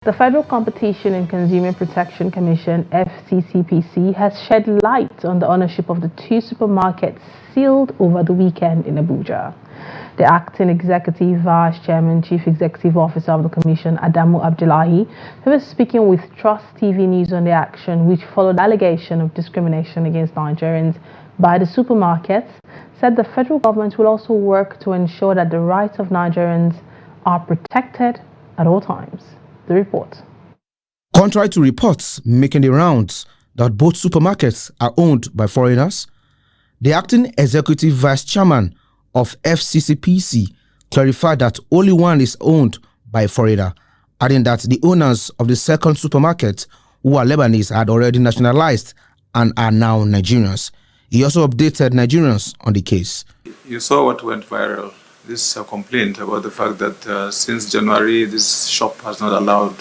The Federal Competition and Consumer Protection Commission (FCCPC) has shed light on the ownership of the two supermarkets sealed over the weekend in Abuja. The acting executive vice chairman, chief executive officer of the Commission, Adamu Abdullahi, who was speaking with Trust TV News on the action, which followed allegation of discrimination against Nigerians by the supermarkets, said the federal government will also work to ensure that the rights of Nigerians are protected at all times. The report. Contrary to reports making the rounds that both supermarkets are owned by foreigners, the acting executive vice chairman of FCCPC clarified that only one is owned by a foreigner, adding that the owners of the second supermarket, who are Lebanese, had already nationalized and are now Nigerians. He also updated Nigerians on the case. You saw what went viral. This complaint about the fact that since January, this shop has not allowed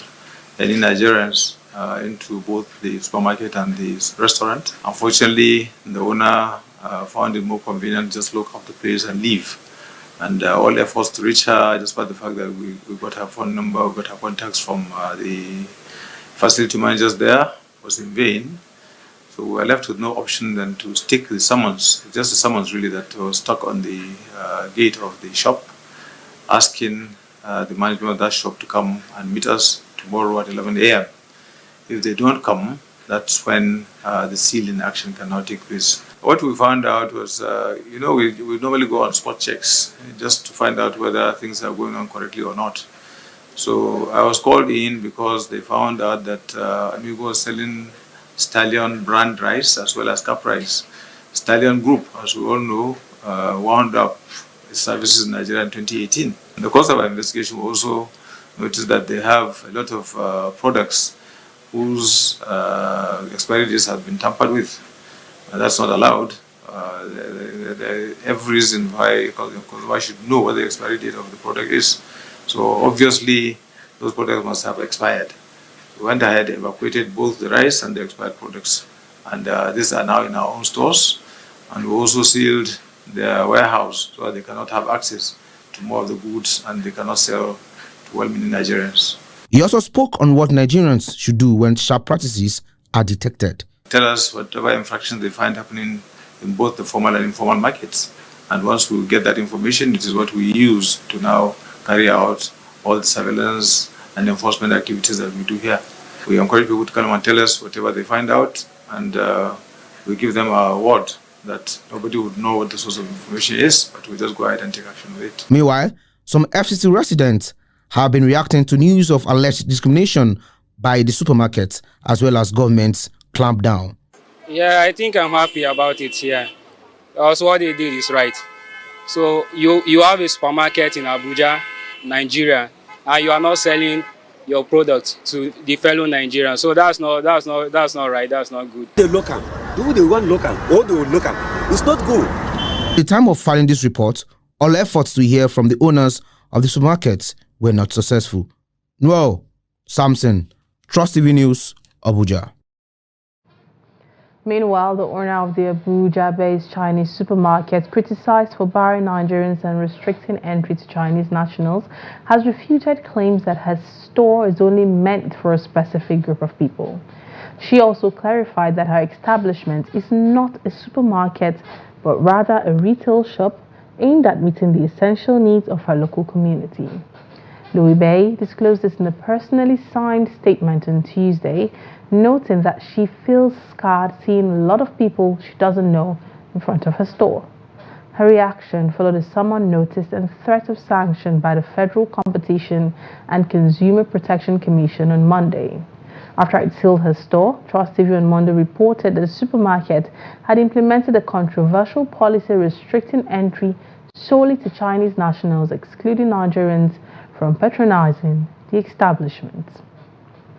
any Nigerians into both the supermarket and the restaurant. Unfortunately, the owner found it more convenient to just lock up the place and leave. And all efforts to reach her, despite the fact that we got her phone number, we got her contacts from the facility managers there, was in vain. So we were left with no option than to stick the summons, just the summons really, that was stuck on the gate of the shop, asking the management of that shop to come and meet us tomorrow at 11 a.m. If they don't come, that's when the sealing action can now take place. What we found out was, we normally go on spot checks just to find out whether things are going on correctly or not. So I was called in because they found out that Amigo was selling Stallion brand rice as well as Cup rice. Stallion Group, as we all know, wound up its services in Nigeria in 2018. In the course of our investigation, we also noticed that they have a lot of products whose expiry dates have been tampered with. That's not allowed. Every reason why consumer should know what the expiry date of the product is. So obviously, those products must have expired. We went ahead, evacuated both the rice and the expired products, and these are now in our own stores. And we also sealed their warehouse so that they cannot have access to more of the goods and they cannot sell to well-meaning Nigerians. He also spoke on what Nigerians should do when sharp practices are detected. Tell us whatever infractions they find happening in both the formal and informal markets. And once we get that information, it is what we use to now carry out all the surveillance and enforcement activities that we do here. We encourage people to come and tell us whatever they find out, and we give them our word that nobody would know what the source of information is, but we just go ahead and take action with it. Meanwhile, some FCC residents have been reacting to news of alleged discrimination by the supermarkets as well as government's clampdown. Yeah, I think I'm happy about it here. Also, what they did is right. So you have a supermarket in Abuja, Nigeria, and you are not selling your product to the fellow Nigerians. So that's not right. That's not good. The local, do they want local or the local? It's not good. At the time of filing this report, all efforts to hear from the owners of the supermarkets were not successful. Noel Samson, Trust TV News, Abuja. Meanwhile, the owner of the Abuja-based Chinese supermarket, criticized for barring Nigerians and restricting entry to Chinese nationals, has refuted claims that her store is only meant for a specific group of people. She also clarified that her establishment is not a supermarket, but rather a retail shop aimed at meeting the essential needs of her local community. Louis Bay disclosed this in a personally signed statement on Tuesday, noting that she feels scarred seeing a lot of people she doesn't know in front of her store. Her reaction followed a summon notice and threat of sanction by the Federal Competition and Consumer Protection Commission on Monday. After it sealed her store, Trust TV on Monday reported that the supermarket had implemented a controversial policy restricting entry solely to Chinese nationals, excluding Nigerians from patronizing the establishment.